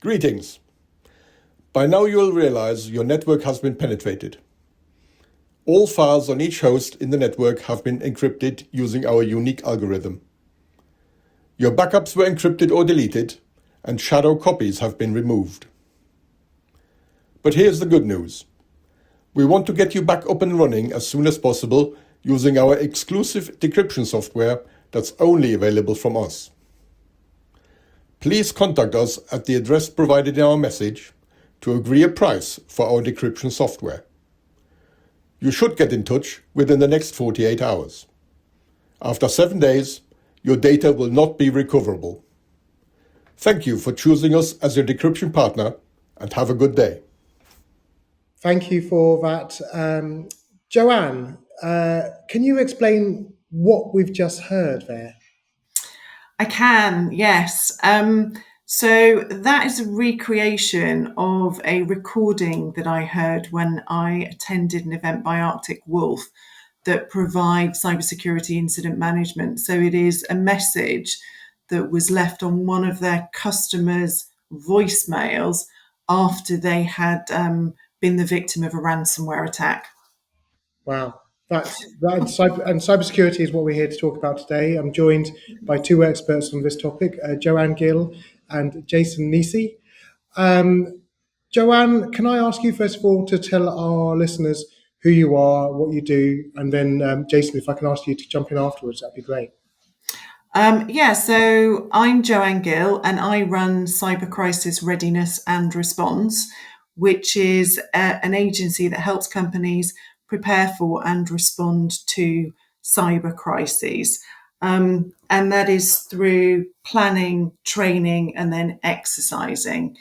Greetings. By now you'll realize your network has been penetrated. All files on each host in the network have been encrypted using our unique algorithm. Your backups were encrypted or deleted, and shadow copies have been removed. But here's the good news. We want to get you back up and running as soon as possible using our exclusive decryption software that's only available from us. Please contact us at the address provided in our message to agree a price for our decryption software. You should get in touch within the next 48 hours. After 7 days, your data will not be recoverable. Thank you for choosing us as your decryption partner, and have a good day. Thank you for that. Joanne, can you explain what we've just heard there? I can, yes. So that is a recreation of a recording that I heard when I attended an event by Arctic Wolf that provides cybersecurity incident management. So it is a message that was left on one of their customers' voicemails after they had been the victim of a ransomware attack. Wow. And cybersecurity is what we're here to talk about today. I'm joined by two experts on this topic, Joanne Gill and Jason Nisi. Joanne, can I ask you first of all to tell our listeners who you are, what you do, and then Jason, if I can ask you to jump in afterwards, that'd be great. So I'm Joanne Gill and I run Cyber Crisis Readiness and Response, which is an agency that helps companies prepare for and respond to cyber crises. And that is through planning, training, and then exercising.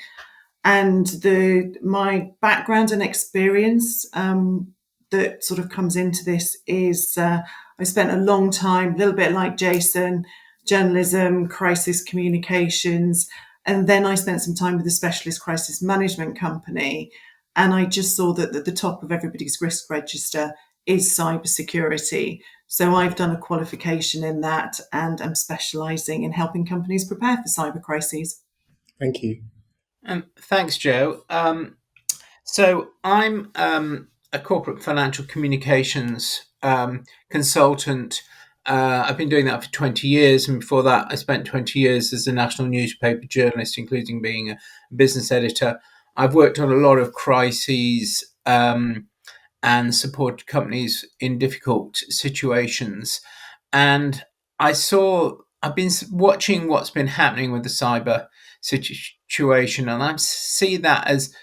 And my background and experience that sort of comes into this is I spent a long time, a little bit like Jason, journalism, crisis communications, and then I spent some time with a specialist crisis management company. And I just saw that at the top of everybody's risk register is cybersecurity. So I've done a qualification in that and I'm specialising in helping companies prepare for cyber crises. Thank you. Thanks, Joe. So I'm a corporate financial communications consultant. I've been doing that for 20 years. And before that, I spent 20 years as a national newspaper journalist, including being a business editor. I've worked on a lot of crises and supported companies in difficult situations. And I've been watching what's been happening with the cyber situation, and I see that as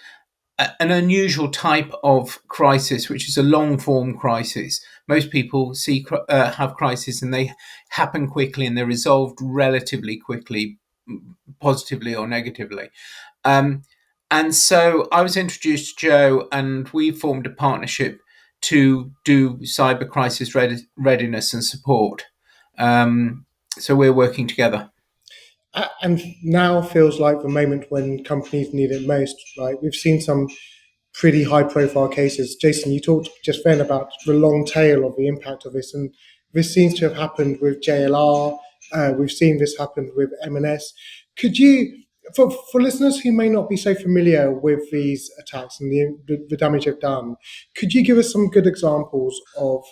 an unusual type of crisis, which is a long-form crisis. Most people have crises and they happen quickly and they're resolved relatively quickly, positively or negatively. And so I was introduced to Joe and we formed a partnership to do cyber crisis readiness and support. So we're working together. And now feels like the moment when companies need it most, right? We've seen some pretty high-profile cases. Jason, you talked just then about the long tail of the impact of this, and this seems to have happened with JLR. We've seen this happen with M&S. Could you, for listeners who may not be so familiar with these attacks and the damage they've done, could you give us some good examples of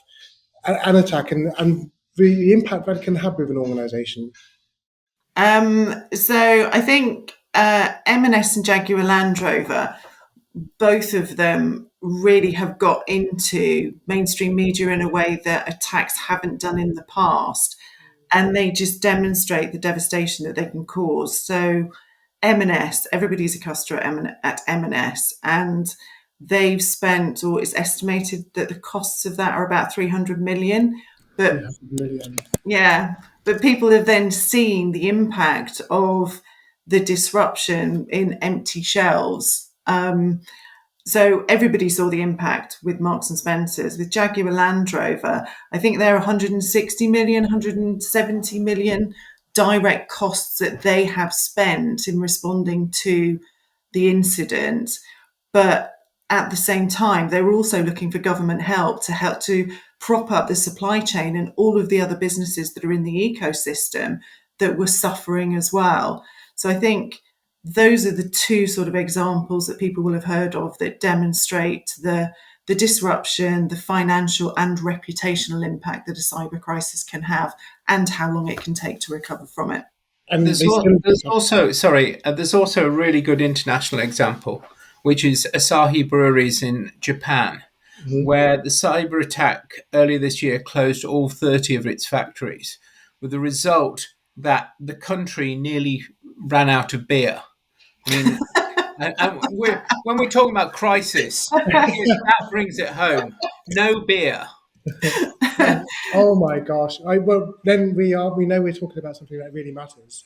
an attack and the impact that it can have with an organisation? So I think M&S and Jaguar Land Rover, both of them really have got into mainstream media in a way that attacks haven't done in the past. And they just demonstrate the devastation that they can cause. So M&S, everybody's a customer at M&S, and they've spent, or it's estimated that the costs of that are about 300 million. But 300 million. Yeah, but people have then seen the impact of the disruption in empty shelves. So everybody saw the impact with Marks and Spencer's. With Jaguar Land Rover, I think there are 160 million, 170 million direct costs that they have spent in responding to the incident. But at the same time, they were also looking for government help to prop up the supply chain and all of the other businesses that are in the ecosystem that were suffering as well. So I think those are the two sort of examples that people will have heard of that demonstrate the disruption, the financial and reputational impact that a cyber crisis can have, and how long it can take to recover from it. And There's, they still there's also there's also a really good international example, which is Asahi breweries in Japan, where the cyber attack earlier this year closed all 30 of its factories, with the result that the country nearly ran out of beer. I mean, and when we're talking about crisis, that brings it home. No beer. Oh my gosh! Well, then we know we're talking about something that really matters.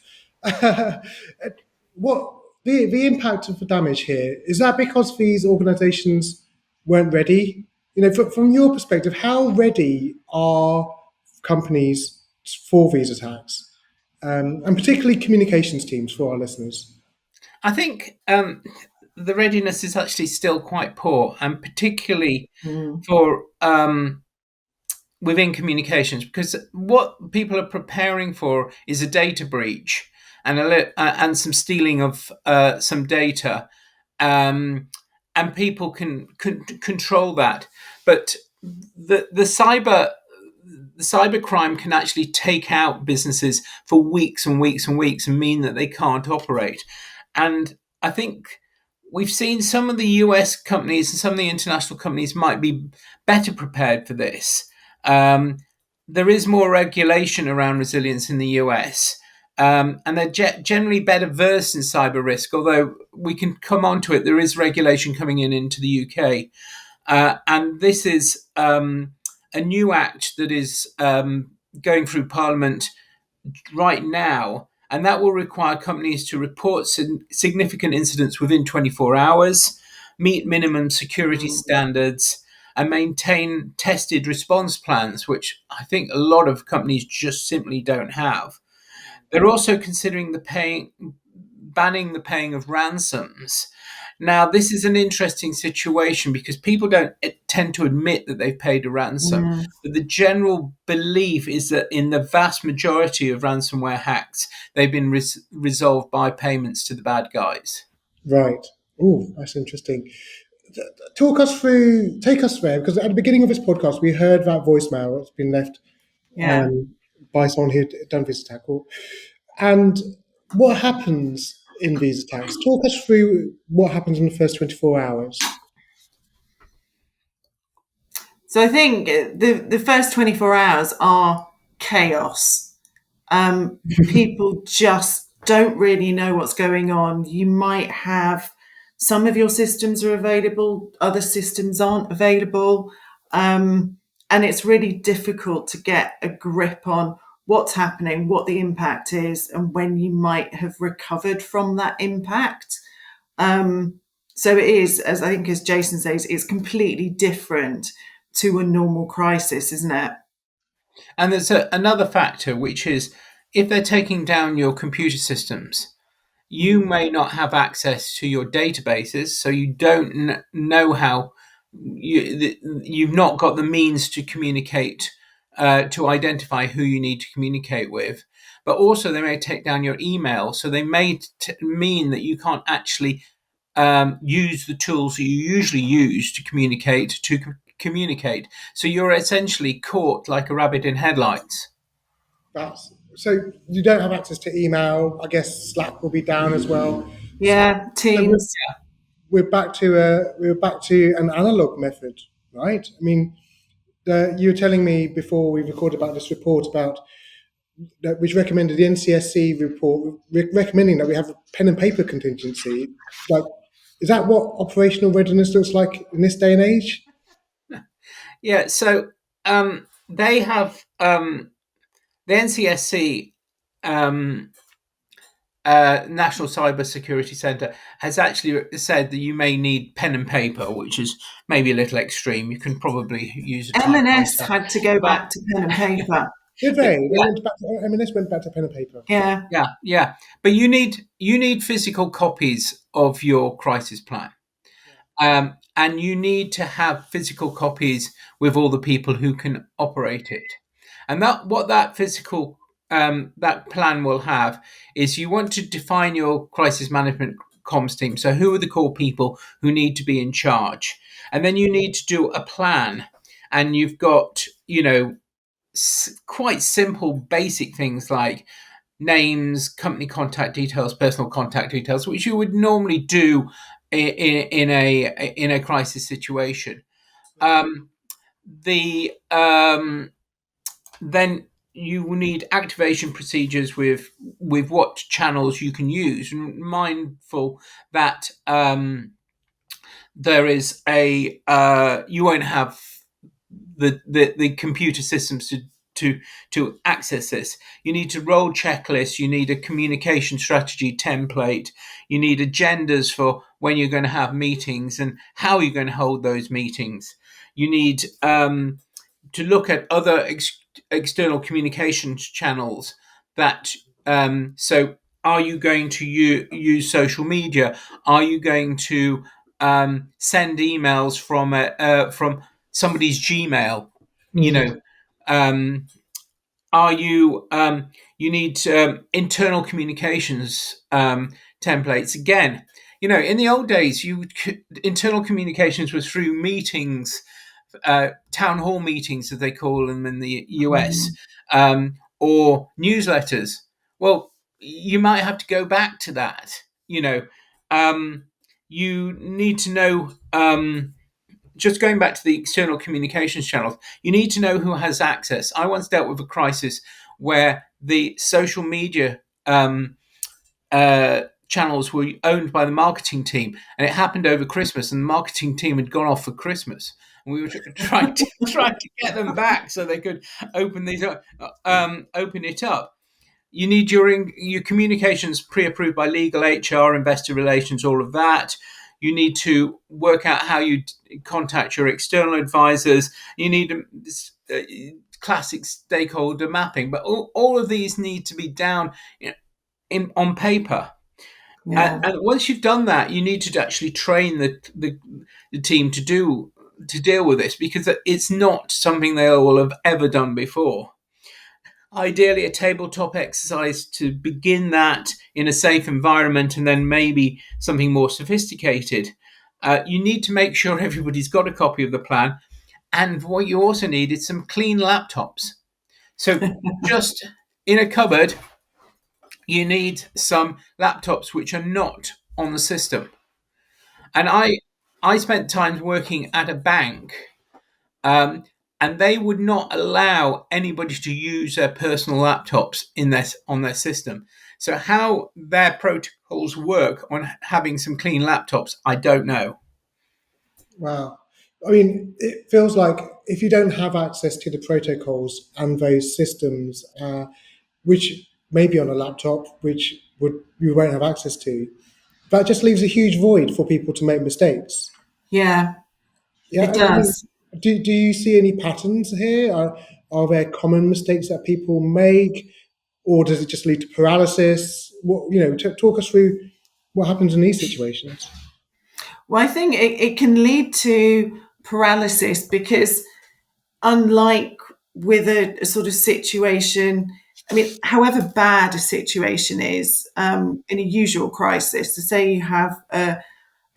What the impact of the damage here is that because these organisations weren't ready? You know, from your perspective, how ready are companies for these attacks, and particularly communications teams for our listeners? I think the readiness is actually still quite poor, and particularly for within communications, because what people are preparing for is a data breach and some stealing of some data, and people can control that. But the cyber crime can actually take out businesses for weeks and weeks and weeks and mean that they can't operate. And I think we've seen some of the US companies and some of the international companies might be better prepared for this. There is more regulation around resilience in the US, and they're generally better versed in cyber risk, although we can come on to it. There is regulation coming into the UK. And this is a new act that is going through Parliament right now, and that will require companies to report significant incidents within 24 hours, meet minimum security standards, and maintain tested response plans, which I think a lot of companies just simply don't have. They're also considering banning the paying of ransoms. Now, this is an interesting situation because people don't tend to admit that they've paid a ransom. But the general belief is that in the vast majority of ransomware hacks, they've been resolved by payments to the bad guys. Right. Oh, that's interesting. Take us there, because at the beginning of this podcast, we heard that voicemail that's been left Yeah. by someone who'd done this attack. And what happens in these attacks? Talk us through what happens in the first 24 hours. So I think the first 24 hours are chaos. People just don't really know what's going on. You might have some of your systems are available, other systems aren't available. And it's really difficult to get a grip on what's happening, what the impact is, and when you might have recovered from that impact. So it is, as I think, as Jason says, it's completely different to a normal crisis, isn't it? And there's another factor, which is if they're taking down your computer systems, you may not have access to your databases, so you don't know how you've not got the means to communicate, to identify who you need to communicate with. But also, they may take down your email, so they may mean that you can't actually use the tools that you usually use to communicate. So you're essentially caught like a rabbit in headlights. So you don't have access to email. I guess Slack will be down as well. Yeah, Teams. We're back to an analog method, right? I mean, you were telling me before we recorded about this report about that, which recommended the NCSC report recommending that we have a pen and paper contingency. Like, is that what operational readiness looks like in this day and age? Yeah. So they have the NCSC. National Cyber Security Centre has actually said that you may need pen and paper, which is maybe a little extreme. You can probably use a M&S typewriter. had to go back to pen and paper. Did they? Yeah. M&S went back to pen and paper. Yeah. Yeah. But you need physical copies of your crisis plan, and you need to have physical copies with all the people who can operate it. And what that physical that plan will have is you want to define your crisis management comms team. So who are the core people who need to be in charge? And then you need to do a plan. And you've got, quite simple, basic things like names, company contact details, personal contact details, which you would normally do in a crisis situation. The Then you will need activation procedures with what channels you can use. Mindful that there is you won't have the computer systems to access this. You need to roll checklists. You need a communication strategy template. You need agendas for when you're going to have meetings and how you're going to hold those meetings. You need to look at other external communications channels that so are you going to use social media? Are you going to send emails from somebody's Gmail? Are you you need internal communications templates again? In the old days, internal communications was through meetings, town hall meetings, as they call them in the US, or newsletters. Well, you might have to go back to that. You need to know. Just going back to the external communications channels, you need to know who has access. I once dealt with a crisis where the social media channels were owned by the marketing team, and it happened over Christmas, and the marketing team had gone off for Christmas. And we were trying to get them back so they could open these up, open it up. You need your communications pre-approved by legal, HR, investor relations, all of that. You need to work out how you contact your external advisors. You need classic stakeholder mapping, but all of these need to be down on paper. Yeah. And once you've done that, you need to actually train the team to deal with this, because it's not something they will have ever done before. Ideally, a tabletop exercise to begin that in a safe environment, and then maybe something more sophisticated. You need to make sure everybody's got a copy of the plan. And what you also need is some clean laptops. So just in a cupboard, you need some laptops which are not on the system. And I spent time working at a bank, and they would not allow anybody to use their personal laptops on their system. So how their protocols work on having some clean laptops, I don't know. Wow. I mean, it feels like if you don't have access to the protocols and those systems, which may be on a laptop, which you won't have access to, that just leaves a huge void for people to make mistakes. Yeah, Yeah, it I mean, does. do you see any patterns here? Are there common mistakes that people make, or does it just lead to paralysis? Talk us through what happens in these situations. Well, I think it can lead to paralysis because, unlike with a sort of situation, I mean, however bad a situation is, in a usual crisis, so say you have a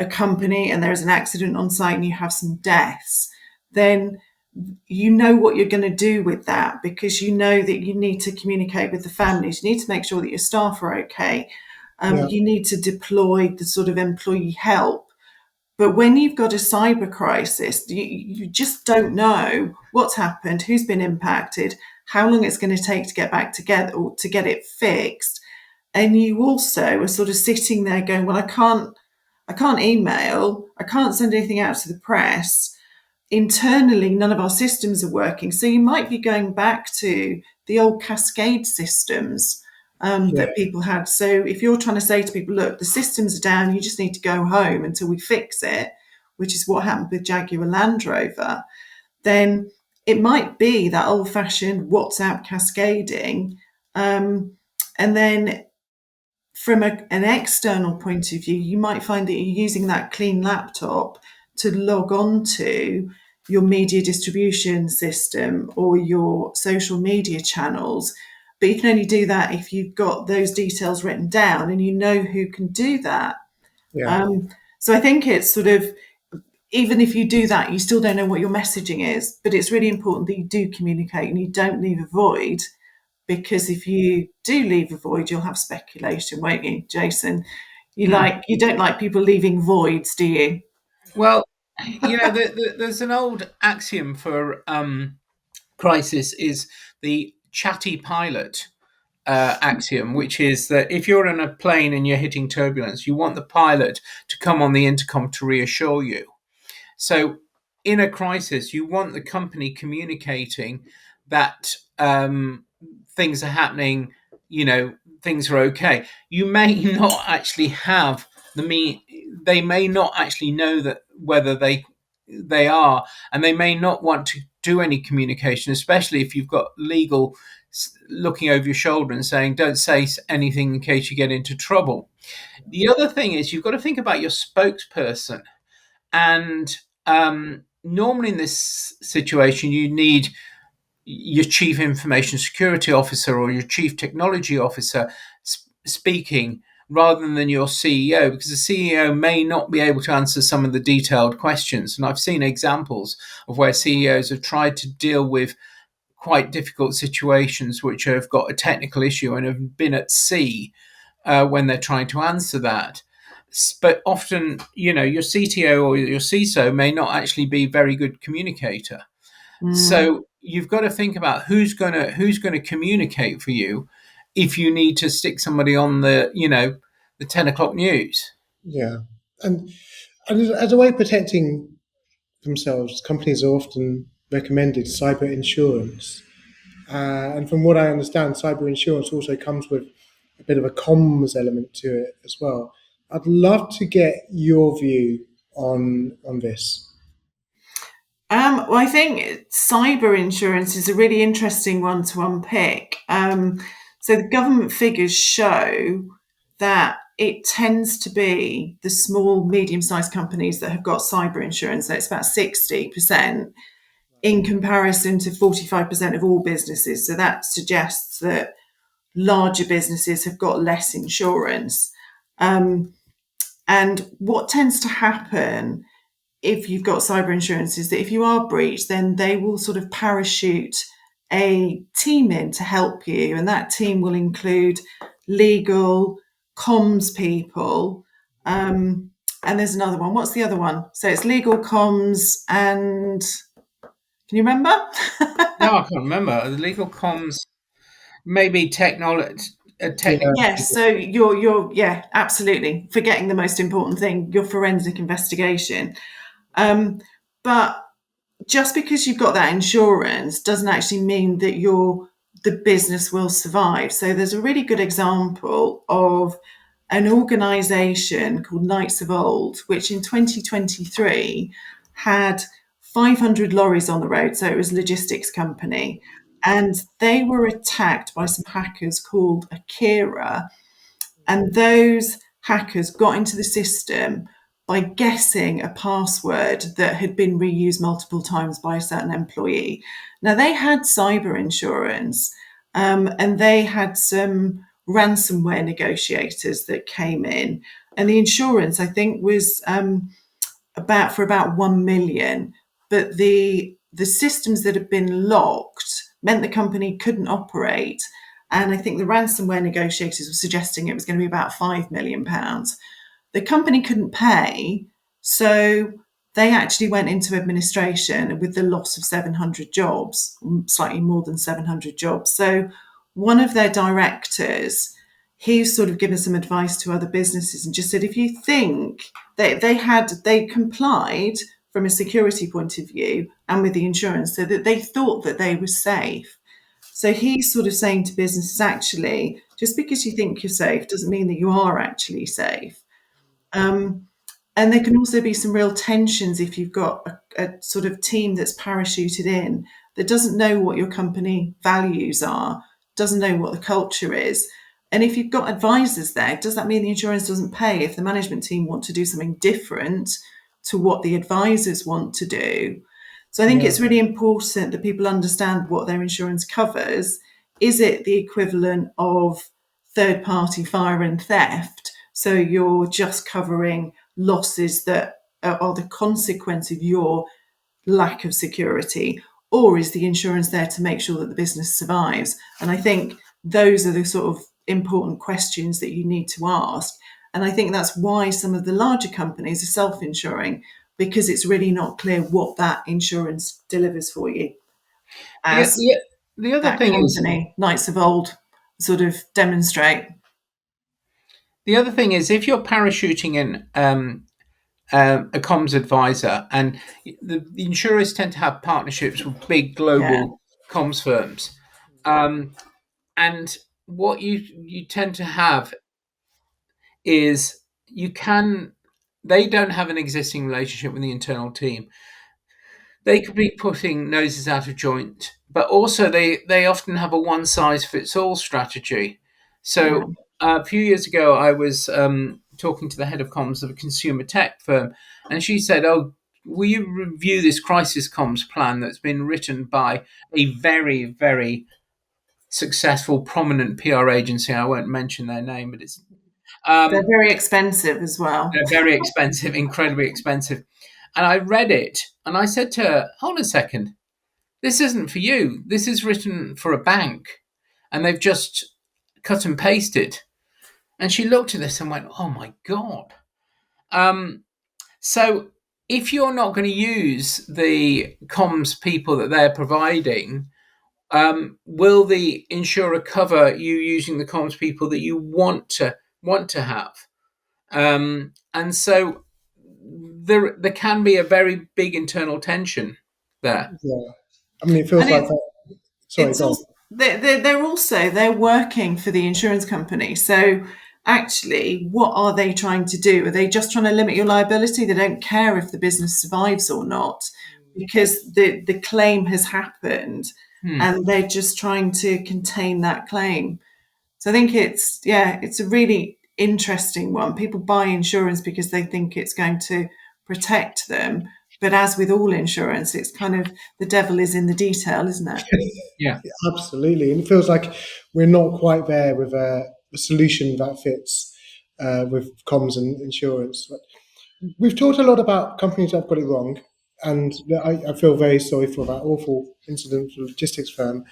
company and there's an accident on site and you have some deaths, then you know what you're going to do with that, because you know that you need to communicate with the families. You need to make sure that your staff are okay. Yeah. You need to deploy the sort of employee help. But when you've got a cyber crisis, you just don't know what's happened, who's been impacted, how long it's going to take to get back together or to get it fixed. And you also are sort of sitting there going, well, I can't email, I can't send anything out to the press. Internally, none of our systems are working. So you might be going back to the old cascade systems that people had. So if you're trying to say to people, look, the systems are down, you just need to go home until we fix it, which is what happened with Jaguar Land Rover, then it might be that old-fashioned WhatsApp cascading. And then from an external point of view, you might find that you're using that clean laptop to log on to your media distribution system or your social media channels, but you can only do that if you've got those details written down and you know who can do that. Yeah. So I think it's sort of, even if you do that, you still don't know what your messaging is, but it's really important that you do communicate and you don't leave a void, because if you do leave a void, you'll have speculation, won't you, Jason? You don't like people leaving voids, do you? Well, there's an old axiom for crisis, is the chatty pilot axiom, which is that if you're in a plane and you're hitting turbulence, you want the pilot to come on the intercom to reassure you. So in a crisis, you want the company communicating that things are happening, things are okay. You may not actually have they may not actually know that whether they are, and they may not want to do any communication, especially if you've got legal looking over your shoulder and saying, don't say anything in case you get into trouble. The other thing is, you've got to think about your spokesperson. And normally in this situation, you need your chief information security officer or your chief technology officer speaking, rather than your CEO, because the CEO may not be able to answer some of the detailed questions. And I've seen examples of where CEOs have tried to deal with quite difficult situations which have got a technical issue and have been at sea when they're trying to answer that. But often, your CTO or your CISO may not actually be a very good communicator. So you've got to think about who's going to communicate for you if you need to stick somebody on the 10 o'clock news. Yeah. And as a way of protecting themselves, companies are often recommended cyber insurance. And from what I understand, cyber insurance also comes with a bit of a comms element to it as well. I'd love to get your view on this. Well, I think cyber insurance is a really interesting one to unpick. So the government figures show that it tends to be the small, medium-sized companies that have got cyber insurance. So it's about 60% in comparison to 45% of all businesses. So that suggests that larger businesses have got less insurance. And what tends to happen if you've got cyber insurance is that if you are breached, then they will sort of parachute a team in to help you. And that team will include legal, comms people. And there's another one. What's the other one? So it's legal, comms, and can you remember? No, I can't remember. The legal comms, maybe technology. Yes, so you're absolutely forgetting the most important thing, your forensic investigation. But just because you've got that insurance doesn't actually mean that the business will survive. So there's a really good example of an organisation called Knights of Old, which in 2023 had 500 lorries on the road. So it was a logistics company. And they were attacked by some hackers called Akira. And those hackers got into the system by guessing a password that had been reused multiple times by a certain employee. Now, they had cyber insurance, and they had some ransomware negotiators that came in. And the insurance, I think, was about 1 million. But the systems that had been locked meant the company couldn't operate. And I think the ransomware negotiators were suggesting it was going to be about £5 million. The company couldn't pay, so they actually went into administration with the loss of 700 jobs, slightly more than 700 jobs. So one of their directors, he's sort of given some advice to other businesses and just said, if you think they complied from a security point of view and with the insurance, so that they thought that they were safe. So he's sort of saying to businesses, actually, just because you think you're safe doesn't mean that you are actually safe. And there can also be some real tensions if you've got a sort of team that's parachuted in that doesn't know what your company values are, doesn't know what the culture is. And if you've got advisors there, does that mean the insurance doesn't pay if the management team want to do something different to what the advisors want to do? So I think it's really important that people understand what their insurance covers is it the equivalent of third-party fire and theft? So you're just covering losses that are the consequence of your lack of security, or is the insurance there to make sure that the business survives? And I think those are the sort of important questions that you need to ask. And I think that's why some of the larger companies are self-insuring, because it's really not clear what that insurance delivers for you. As The other that thing is, company, Knights of Old, sort of demonstrate. the other thing is, if you're parachuting in a comms advisor, and the insurers tend to have partnerships with big global comms firms, and what you tend to have is they don't have an existing relationship with the internal team. They could be putting noses out of joint, but also they often have a one size fits all strategy. So a few years ago, I was talking to the head of comms of a consumer tech firm, and she said, "Oh, will you review this crisis comms plan that's been written by a very, very successful, prominent PR agency? I won't mention their name, but it's They're very expensive as well. they're very expensive, incredibly expensive." And I read it, and I said to her, "Hold a second. This isn't for you. This is written for a bank, and they've just cut and pasted." And she looked at this and went, "Oh my God." So if you're not going to use the comms people that they're providing, will the insurer cover you using the comms people that you want to have? And so there can be a very big internal tension there. Yeah. I mean, it feels And like that. Sorry, it's go on. also, they're working for the insurance company. So actually, what are they trying to do? Are they just trying to limit your liability? They don't care if the business survives or not, because the claim has happened, and they're just trying to contain that claim. So I think it's a really interesting one. People buy insurance because they think it's going to protect them. But as with all insurance, it's kind of the devil is in the detail, isn't it? Yeah. Absolutely. And it feels like we're not quite there with a solution that fits with comms and insurance. But we've talked a lot about companies that have got it wrong. And I feel very sorry for that awful incident with the logistics firm.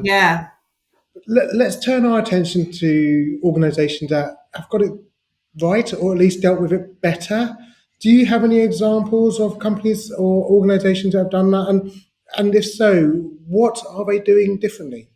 Yeah. Let's turn our attention to organisations that have got it right, or at least dealt with it better. Do you have any examples of companies or organisations that have done that? And if so, what are they doing differently?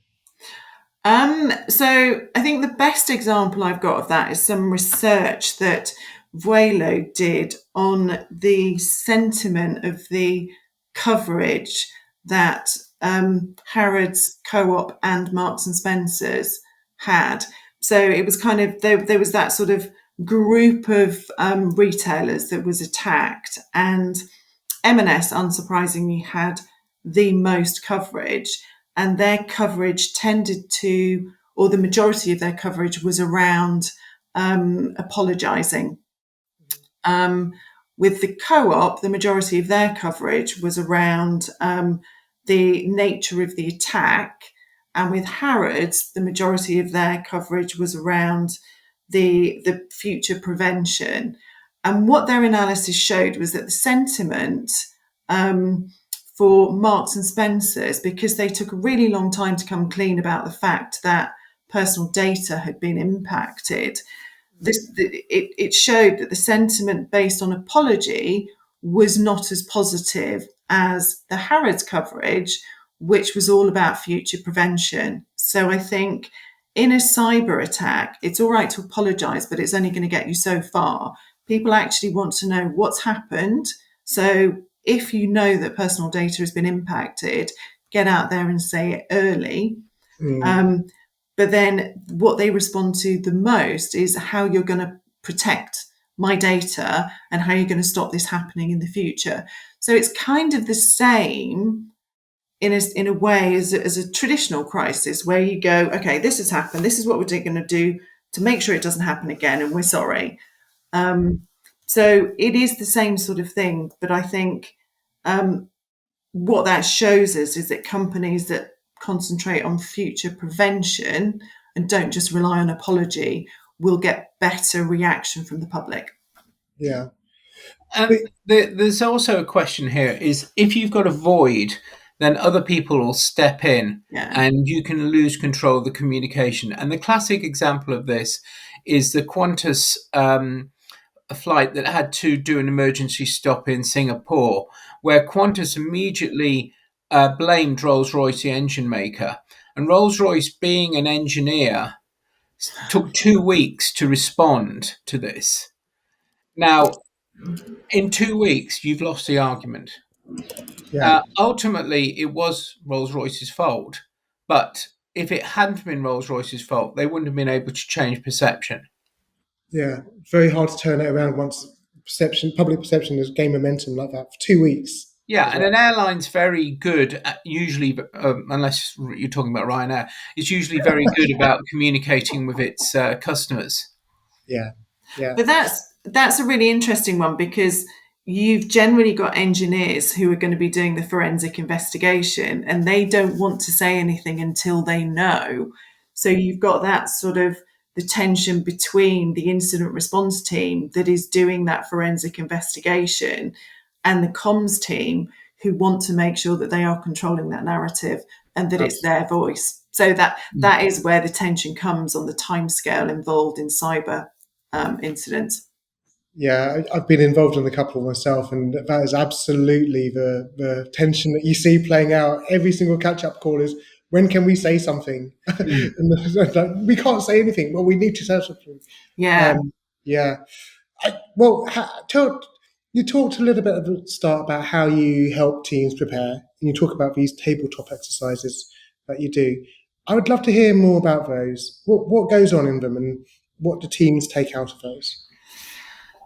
So I think the best example I've got of that is some research that Vuelo did on the sentiment of the coverage that Harrods, Co-op, and Marks and Spencers had. So it was kind of there was that sort of group of retailers that was attacked, and M&S, unsurprisingly, had the most coverage, and their coverage tended to, or the majority of their coverage was around apologising. With the Co-op, the majority of their coverage was around the nature of the attack, and with Harrods, the majority of their coverage was around the future prevention. And what their analysis showed was that the sentiment for Marks and Spencers, because they took a really long time to come clean about the fact that personal data had been impacted, it showed that the sentiment based on apology was not as positive as the Harrods coverage, which was all about future prevention. So I think in a cyber attack, it's all right to apologise, but it's only going to get you so far. People actually want to know what's happened. So if you know that personal data has been impacted, get out there and say it early. But then what they respond to the most is how you're going to protect my data and how you're going to stop this happening in the future. So it's kind of the same in a way as a traditional crisis, where you go, okay, this has happened. This is what we're going to do to make sure it doesn't happen again, and we're sorry. So it is the same sort of thing. But I think what that shows us is that companies that concentrate on future prevention and don't just rely on apology, we'll get better reaction from the public. Yeah. And there's also a question here: is if you've got a void, then other people will step in, and you can lose control of the communication. And the classic example of this is the Qantas a flight that had to do an emergency stop in Singapore, where Qantas immediately blamed Rolls-Royce, the engine maker. And Rolls-Royce, being an engineer, took 2 weeks to respond to this. Now, in 2 weeks, you've lost the argument. Yeah. Ultimately, it was Rolls-Royce's fault. But if it hadn't been Rolls-Royce's fault, they wouldn't have been able to change perception. Yeah. Very hard to turn it around once public perception has gained momentum like that for 2 weeks. Yeah, and an airline's very good at usually, unless you're talking about Ryanair, it's usually very good about communicating with its customers. Yeah. Yeah. But that's a really interesting one, because you've generally got engineers who are going to be doing the forensic investigation, and they don't want to say anything until they know. So you've got that sort of the tension between the incident response team that is doing that forensic investigation and the comms team who want to make sure that they are controlling that narrative and that it's their voice. So that is where the tension comes on the timescale involved in cyber incidents. Yeah, I've been involved in a couple myself, and that is absolutely the tension that you see playing out. Every single catch-up call is, when can we say something? And we can't say anything. Well, we need to say something. Yeah. Yeah. You talked a little bit at the start about how you help teams prepare, and you talk about these tabletop exercises that you do. I would love to hear more about those. What goes on in them, and what do teams take out of those?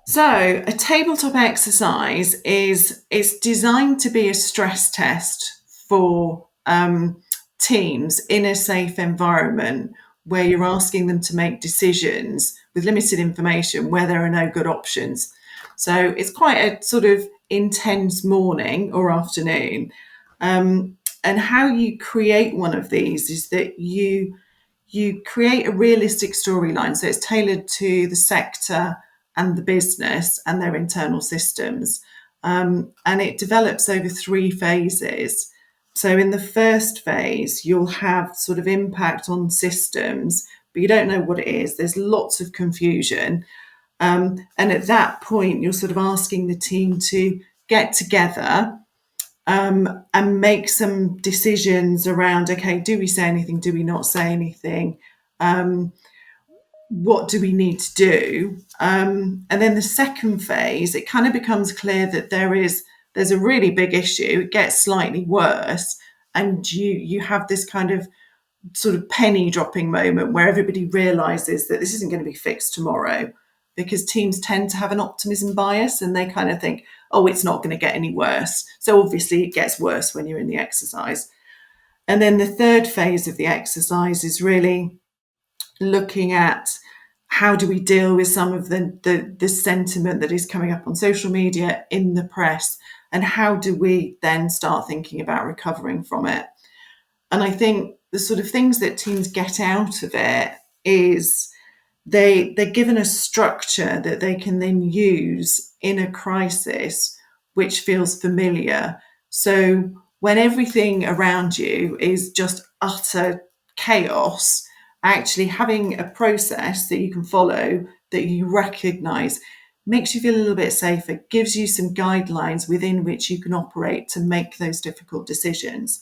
So a tabletop exercise is designed to be a stress test for teams in a safe environment where you're asking them to make decisions with limited information where there are no good options. So it's quite a sort of intense morning or afternoon. And how you create one of these is that you create a realistic storyline. So it's tailored to the sector and the business and their internal systems. And it develops over 3 phases. So in the first phase, you'll have sort of impact on systems, but you don't know what it is. There's lots of confusion. And at that point, you're sort of asking the team to get together and make some decisions around, okay, do we say anything? Do we not say anything? What do we need to do? And then the second phase, it kind of becomes clear that there's a really big issue. It gets slightly worse, and you have this kind of sort of penny dropping moment where everybody realizes that this isn't going to be fixed tomorrow, because teams tend to have an optimism bias and they kind of think, oh, it's not going to get any worse. So obviously it gets worse when you're in the exercise. And then the third phase of the exercise is really looking at how do we deal with some of the sentiment that is coming up on social media, in the press, and how do we then start thinking about recovering from it. And I think the sort of things that teams get out of it is they're given a structure that they can then use in a crisis which feels familiar. So when everything around you is just utter chaos, actually having a process that you can follow, that you recognize, makes you feel a little bit safer, gives you some guidelines within which you can operate to make those difficult decisions.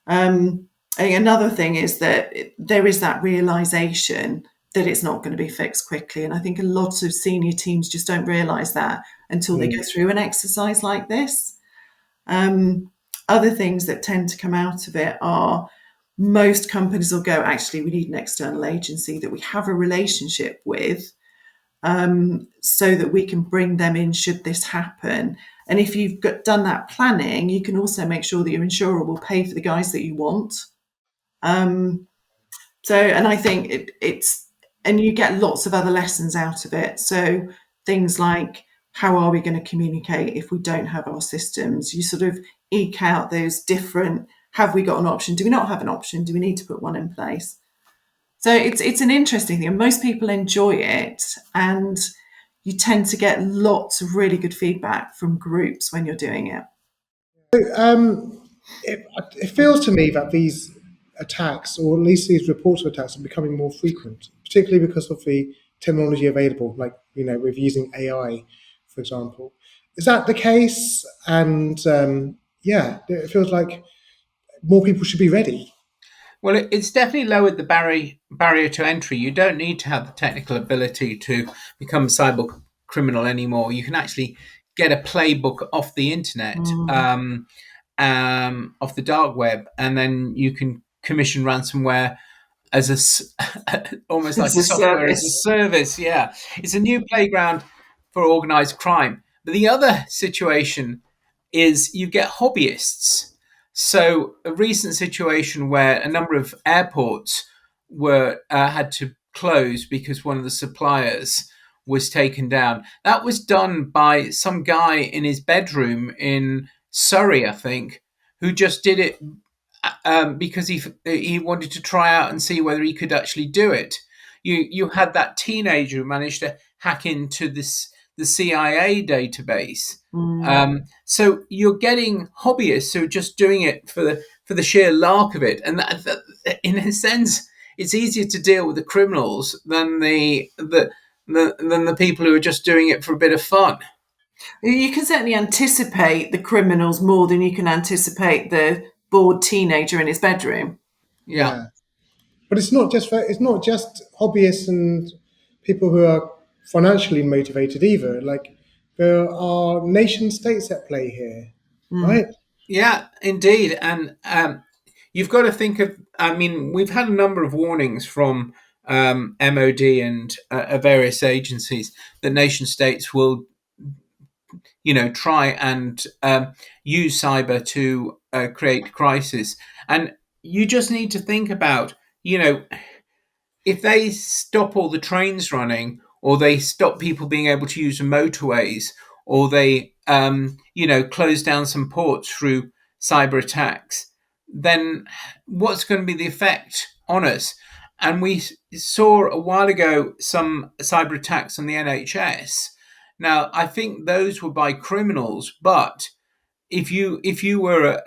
Another thing is that there is that realization that it's not going to be fixed quickly. And I think a lot of senior teams just don't realize that until they go through an exercise like this. Other things that tend to come out of it are, most companies will go, actually, we need an external agency that we have a relationship with, so that we can bring them in should this happen. And if you've done that planning, you can also make sure that your insurer will pay for the guys that you want. And I think and you get lots of other lessons out of it. So things like, how are we going to communicate if we don't have our systems? You sort of eke out those different Have we got an option? Do we not have an option? Do we need to put one in place? So it's an interesting thing, and most people enjoy it, and you tend to get lots of really good feedback from groups when you're doing it. It feels to me that these attacks, or at least these reports of attacks, are becoming more frequent, particularly because of the technology available, like with using AI, for example. Is that the case? And yeah, it feels like more people should be ready. Well, it's definitely lowered the barrier to entry. You don't need to have the technical ability to become a cyber criminal anymore. You can actually get a playbook off the internet, off the dark web, and then you can commission ransomware as almost like It's a software as a service. service. Yeah, it's a new playground for organized crime. But the other situation is you get hobbyists. So a recent situation where a number of airports were had to close because one of the suppliers was taken down. That was done by some guy in his bedroom in Surrey, I think, who just did it because he wanted to try out and see whether he could actually do it. You had that teenager who managed to hack into the CIA database. So you're getting hobbyists who are just doing it for the sheer lark of it, and in a sense, it's easier to deal with the criminals than the people who are just doing it for a bit of fun. You can certainly anticipate the criminals more than you can anticipate the bored teenager in his bedroom. Yeah. Yeah, but it's not just hobbyists and people who are financially motivated either. Like there are nation states at play here, right? Yeah, indeed. And you've got to think of, I mean, we've had a number of warnings from MOD and various agencies that nation states will, try and use cyber to create crisis. And you just need to think about, if they stop all the trains running, or they stop people being able to use the motorways, or they, close down some ports through cyber attacks, then what's going to be the effect on us? And we saw a while ago some cyber attacks on the NHS. Now, I think those were by criminals, but if you were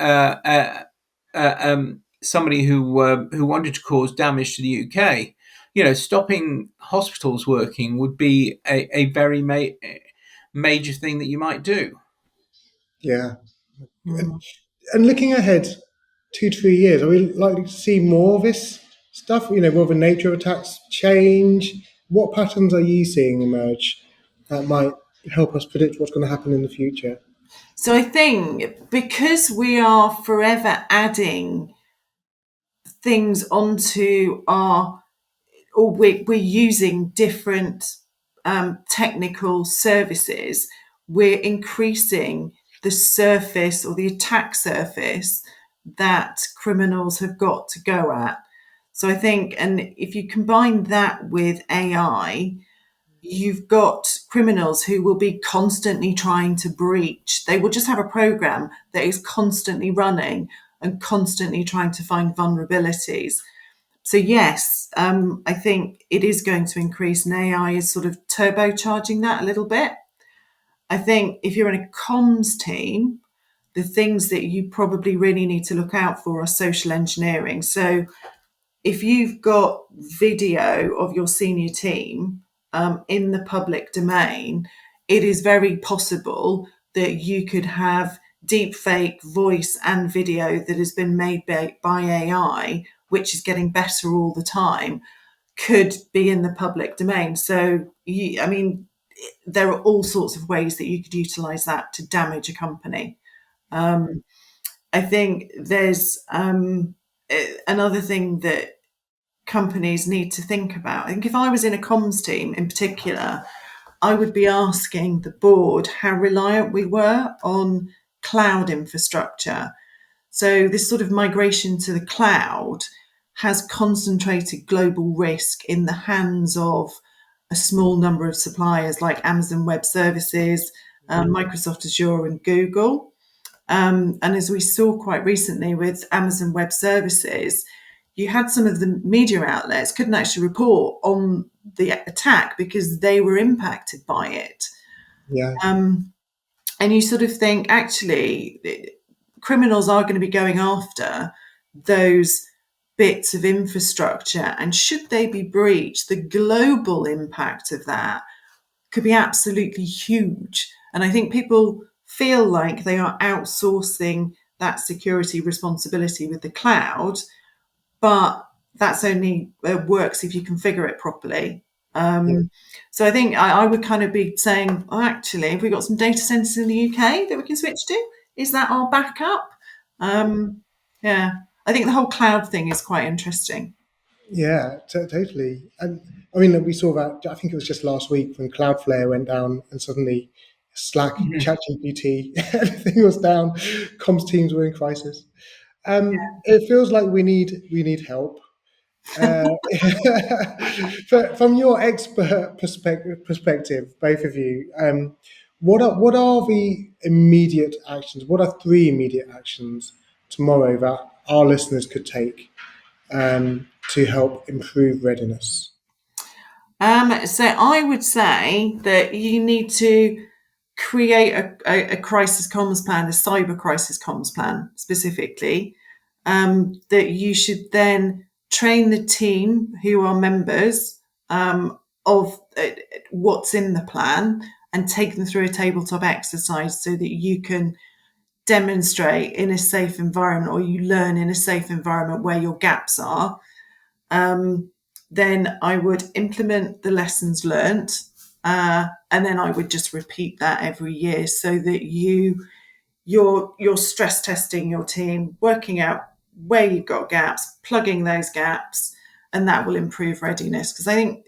somebody who wanted to cause damage to the UK, stopping hospitals working would be a very major thing that you might do. Yeah, and looking ahead 2 to 3 years, are we likely to see more of this stuff? Will the nature of attacks change? What patterns are you seeing emerge that might help us predict what's going to happen in the future? So I think because we are forever adding things onto or we're using different technical services, we're increasing the surface or the attack surface that criminals have got to go at. So I think, and if you combine that with AI, you've got criminals who will be constantly trying to breach. They will just have a program that is constantly running and constantly trying to find vulnerabilities. So yes, I think it is going to increase, and AI is sort of turbocharging that a little bit. I think if you're in a comms team, the things that you probably really need to look out for are social engineering. So if you've got video of your senior team in the public domain, it is very possible that you could have deep fake voice and video that has been made by AI, which is getting better all the time, could be in the public domain. So, there are all sorts of ways that you could utilize that to damage a company. I think there's another thing that companies need to think about. I think if I was in a comms team in particular, I would be asking the board how reliant we were on cloud infrastructure. So this sort of migration to the cloud has concentrated global risk in the hands of a small number of suppliers like Amazon Web Services, Microsoft Azure and Google. And as we saw quite recently with Amazon Web Services, you had some of the media outlets couldn't actually report on the attack because they were impacted by it. Yeah. And you sort of think, actually, criminals are going to be going after those bits of infrastructure. And should they be breached, the global impact of that could be absolutely huge. And I think people feel like they are outsourcing that security responsibility with the cloud, but that's only works if you configure it properly. So I think I would kind of be saying, oh, actually, have we got some data centers in the UK that we can switch to? Is that our backup? Yeah, I think the whole cloud thing is quite interesting. Yeah, totally. And I mean, we saw that, I think it was just last week when Cloudflare went down and suddenly Slack, Mhm. ChatGPT, everything was down. Comms teams were in crisis. It feels like we need help. Uh, from your expert perspective, both of you, what are the immediate actions? What are three immediate actions tomorrow that our listeners could take to help improve readiness? So I would say that you need to create a crisis comms plan, a cyber crisis comms plan specifically, that you should then train the team who are members of what's in the plan and take them through a tabletop exercise so that you can demonstrate in a safe environment or you learn in a safe environment where your gaps are. Then I would implement the lessons learnt, and then I would just repeat that every year so that you're stress testing your team, working out where you've got gaps, plugging those gaps, and that will improve readiness. Because I think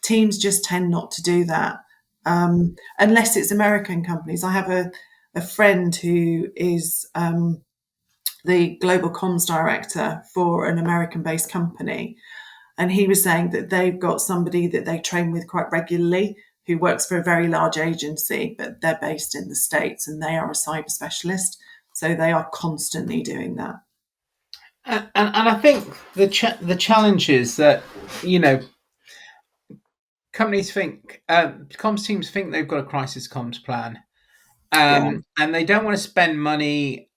teams just tend not to do that unless it's American companies. I have a friend who is the global comms director for an American-based company. And he was saying that they've got somebody that they train with quite regularly who works for a very large agency, but they're based in the States and they are a cyber specialist. So they are constantly doing that. And I think the challenge is that, companies think, comms teams think they've got a crisis comms plan, and they don't want to spend money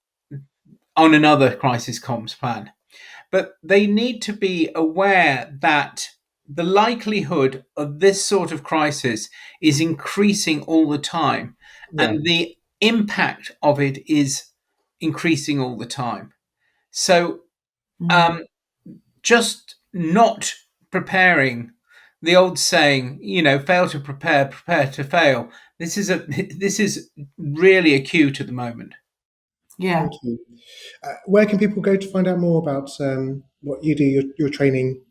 on another crisis comms plan. But they need to be aware that the likelihood of this sort of crisis is increasing all the time, Yeah. and the impact of it is increasing all the time. So just not preparing, the old saying, fail to prepare, prepare to fail. This is really acute at the moment. Yeah. Thank you. Where can people go to find out more about what you do, your training?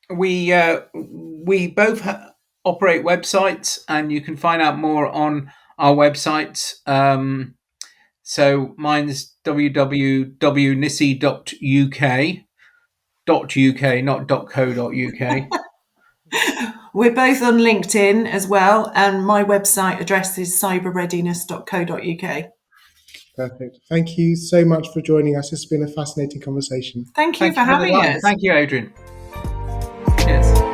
We both operate websites, and you can find out more on our websites. So mine's www.nisi.uk, not .co.uk. We're both on LinkedIn as well, and my website address is cyberreadiness.co.uk. Perfect. Thank you so much for joining us. It's been a fascinating conversation. Thank you Thank for you for the having line. us. Thank you, Adrian. Cheers.